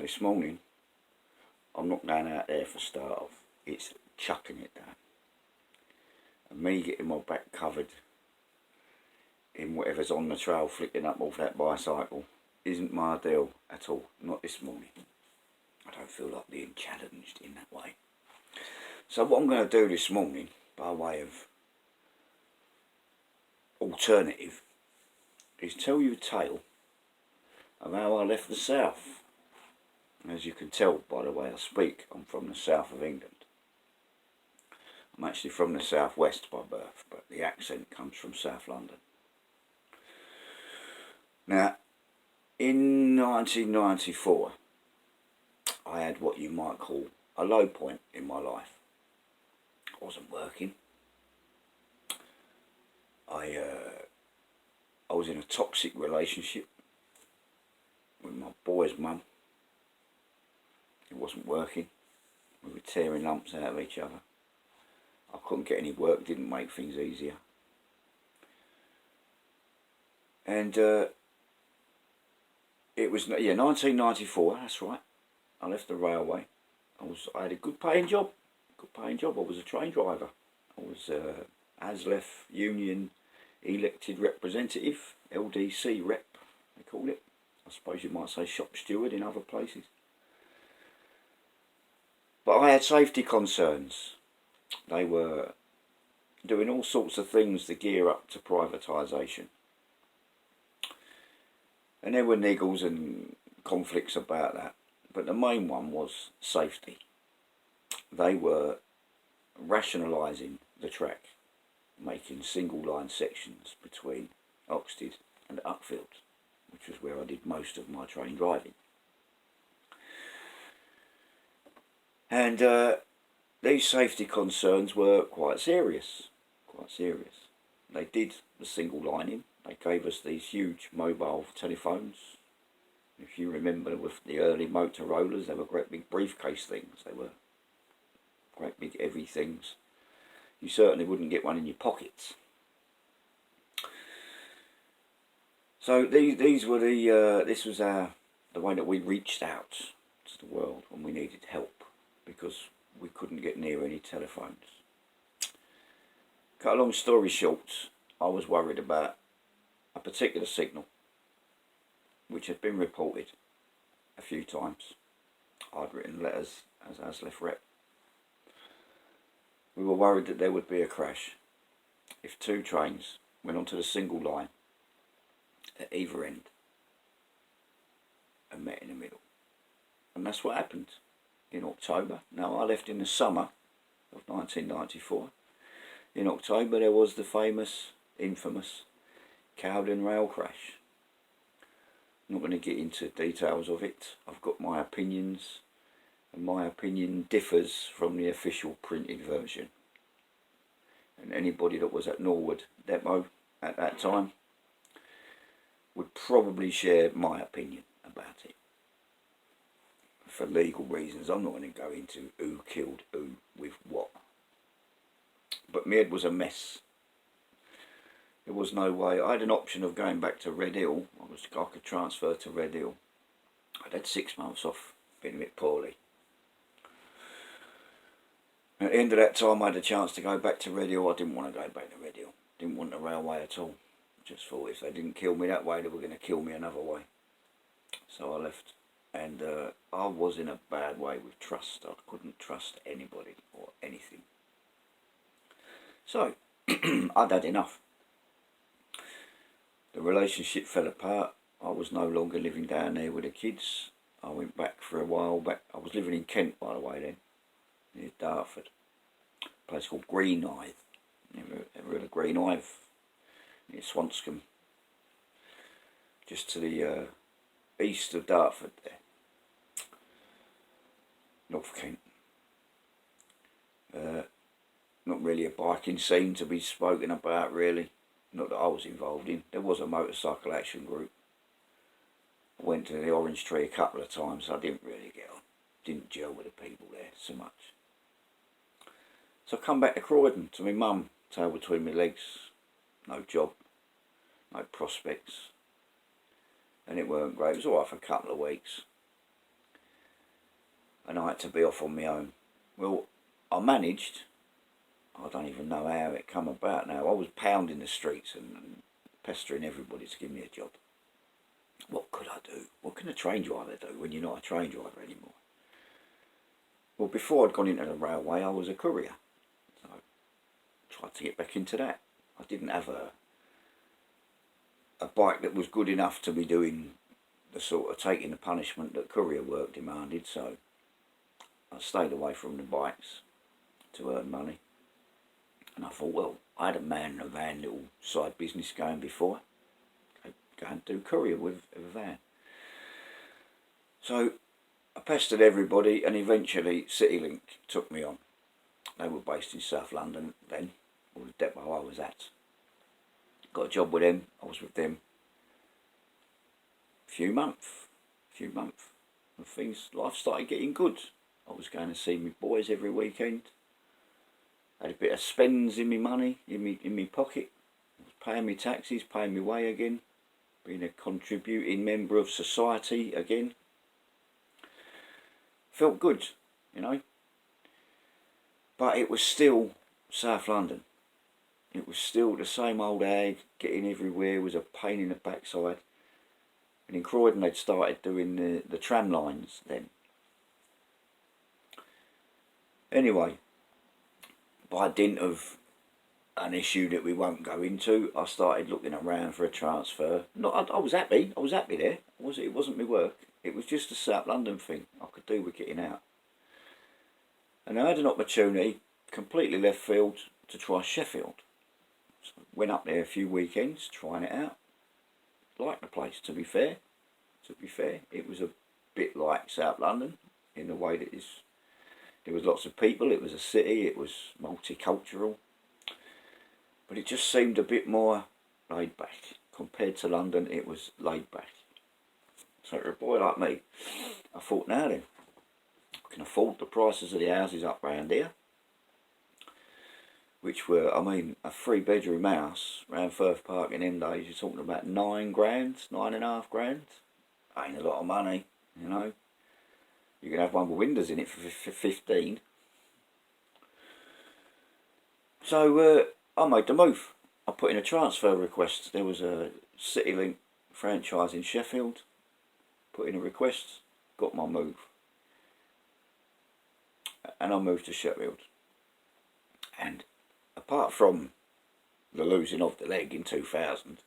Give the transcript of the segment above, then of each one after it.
this morning, I'm not going out there for start off. It's chucking it down. And me getting my back covered in whatever's on the trail flicking up off that bicycle isn't my deal at all. Not this morning. I don't feel like being challenged in that way. So what I'm going to do this morning, by way of alternative, is tell you a tale of how I left the south. As you can tell by the way I speak, I'm from the south of England. I'm actually from the southwest by birth, but the accent comes from South London. Now, in 1994, I had what you might call a low point in my life. I wasn't working. I was in a toxic relationship with my boy's mum. It wasn't working. We were tearing lumps out of each other. I couldn't get any work, didn't make things easier. And it was 1994, that's right. I left the railway. I had a good paying job. I was a train driver. I was ASLEF Union elected representative, LDC rep, they call it. I suppose you might say shop steward in other places. But I had safety concerns. They were doing all sorts of things to gear up to privatisation. And there were niggles and conflicts about that. But the main one was safety. They were rationalising the track, making single line sections between Oxted and Uckfield, which was where I did most of my train driving. And these safety concerns were quite serious. They did the single lining. They gave us these huge mobile telephones. If you remember with the early Motorola's, they were great big briefcase things. They were great big heavy things. You certainly wouldn't get one in your pockets. So these were this was the way that we reached out to the world when we needed help, because we couldn't get near any telephones. Cut a long story short, I was worried about a particular signal which had been reported a few times. I'd written letters as ASLEF rep. We were worried that there would be a crash if two trains went onto the single line at either end and met in the middle. And that's what happened in October. Now, I left in the summer of 1994. In October there was the famous, infamous Cowden rail crash. I'm not going to get into details of it. I've got my opinions, and my opinion differs from the official printed version. And anybody that was at Norwood Depot at that time would probably share my opinion about it. For legal reasons, I'm not going to go into who killed who with what. But my head was a mess. There was no way. I had an option of going back to Red Hill. I could transfer to Red Hill. I'd had 6 months off, been a bit poorly. At the end of that time, I had a chance to go back to Red Hill. I didn't want to go back to Red Hill. Didn't want the railway at all. Just thought if they didn't kill me that way, they were going to kill me another way. So I left. And I was in a bad way with trust. I couldn't trust anybody or anything. So, I'd had enough. The relationship fell apart. I was no longer living down there with the kids. I went back for a while. I was living in Kent, by the way, then, near Dartford. A place called Greenhithe. Ever heard of Greenhithe? Near Swanscombe. Just to the east of Dartford there. North Kent. Not really a biking scene to be spoken about, really. Not that I was involved in. There was a motorcycle action group. I went to the Orange Tree a couple of times. I didn't really get on. Didn't gel with the people there so much. So I come back to Croydon to my mum, tail between my legs. No job, no prospects. And it weren't great. It was alright for a couple of weeks. and I had to be off on my own. Well, I managed. I don't even know how it come about now. I was pounding the streets and pestering everybody to give me a job. What could I do? What can a train driver do when you're not a train driver anymore? Well, before I'd gone into the railway, I was a courier. So I tried to get back into that. I didn't have a bike that was good enough to be doing the sort of taking the punishment that courier work demanded, so I stayed away from the bikes to earn money. And I thought, well, I had a man in a van little side business going before. I'd go and do courier with a van. So I pestered everybody, and eventually Citylink took me on. They were based in South London then, or the depot I was at. Got a job with them. I was with them a few months, and life started getting good. I was going to see my boys every weekend. Had a bit of spends in my money, in my pocket. I was paying my taxes, paying my way again, being a contributing member of society again. Felt good, you know. But it was still South London. It was still the same old ag, getting everywhere was a pain in the backside. And in Croydon they'd started doing the tram lines then. Anyway, by dint of an issue that we won't go into, I started looking around for a transfer. I was happy there. It wasn't my work. It was just a South London thing I could do with getting out. And I had an opportunity, completely left field, to try Sheffield. So I went up there a few weekends, trying it out. Liked the place, to be fair. It was a bit like South London, in the way that there was lots of people, it was a city, it was multicultural. But it just seemed a bit more laid back. Compared to London, it was laid back. So for a boy like me, I thought, now then, I can afford the prices of the houses up round here, which were, I mean, a 3-bedroom house round Firth Park in them days, you're talking about £9,500. Ain't a lot of money, you know. You can have one with windows in it for 15. So I made the move. I put in a transfer request. There was a Citylink franchise in Sheffield. Put in a request, got my move. And I moved to Sheffield. And apart from the losing of the leg in 2000,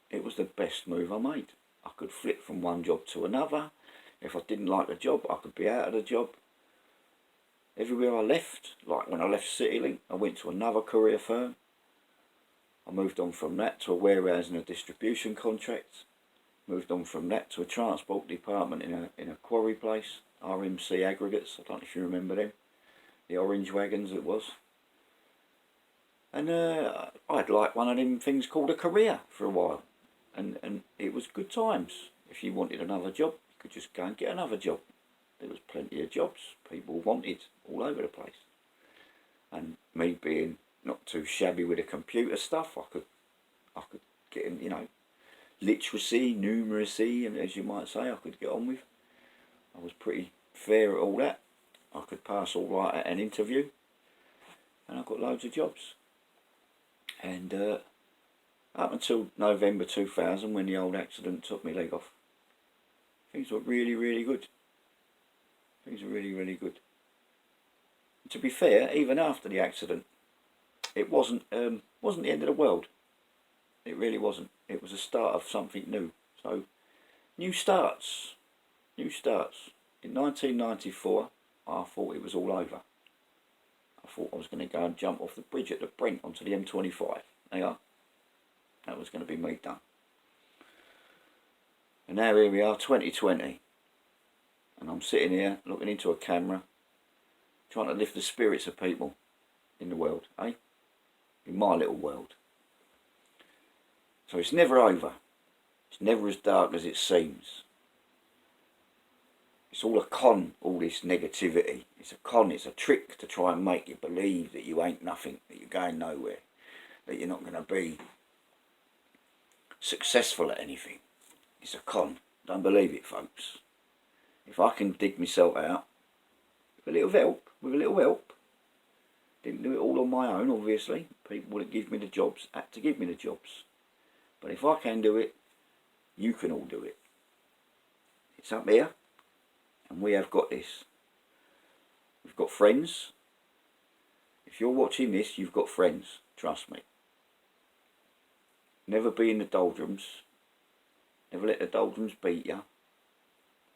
it was the best move I made. I could flip from one job to another. If I didn't like the job, I could be out of the job. Everywhere I left, like when I left Citylink, I went to another courier firm. I moved on from that to a warehouse and a distribution contract. Moved on from that to a transport department in a quarry place, RMC Aggregates. I don't know if you remember them. The orange wagons it was. And I'd like one of them things called a career for a while. And it was good times. If you wanted another job, you could just go and get another job. There was plenty of jobs people wanted all over the place. And me being not too shabby with the computer stuff, I could get in, you know, literacy, numeracy, and as you might say, I could get on with. I was pretty fair at all that. I could pass all right at an interview, and I got loads of jobs. And up until November 2000, when the old accident took my leg off, things were really, really good. Things were really, really good. And to be fair, even after the accident, it wasn't the end of the world. It really wasn't. It was a start of something new. So, new starts. New starts. In 1994, I thought it was all over. I thought I was going to go and jump off the bridge at the Brent onto the M25. There you are. That was going to be me done. And now here we are, 2020. And I'm sitting here looking into a camera, trying to lift the spirits of people in the world, eh? In my little world. So it's never over. It's never as dark as it seems. It's all a con, all this negativity. It's a con, it's a trick to try and make you believe that you ain't nothing, that you're going nowhere, that you're not going to be successful at anything. It's a con. Don't believe it, folks. If I can dig myself out with a little help. Didn't do it all on my own, obviously. People that give me the jobs had to give me the jobs. But if I can do it, you can all do it. It's up here, and we have got this. We've got friends. If you're watching this, you've got friends. Trust me. Never be in the doldrums. Never let the doldrums beat you.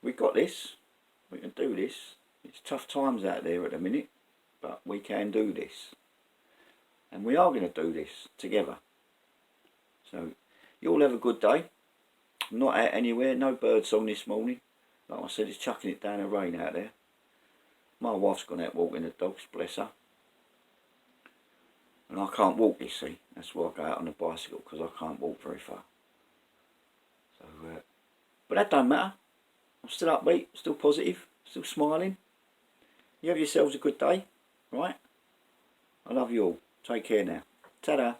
We've got this. We can do this. It's tough times out there at the minute, but we can do this. And we are going to do this together. So, you all have a good day. I'm not out anywhere. No birdsong this morning. Like I said, it's chucking it down the rain out there. My wife's gone out walking the dogs, bless her. And I can't walk, you see. That's why I go out on a bicycle, because I can't walk very far. So, but that don't matter. I'm still upbeat, still positive, still smiling. You have yourselves a good day, right? I love you all. Take care now. Ta-da.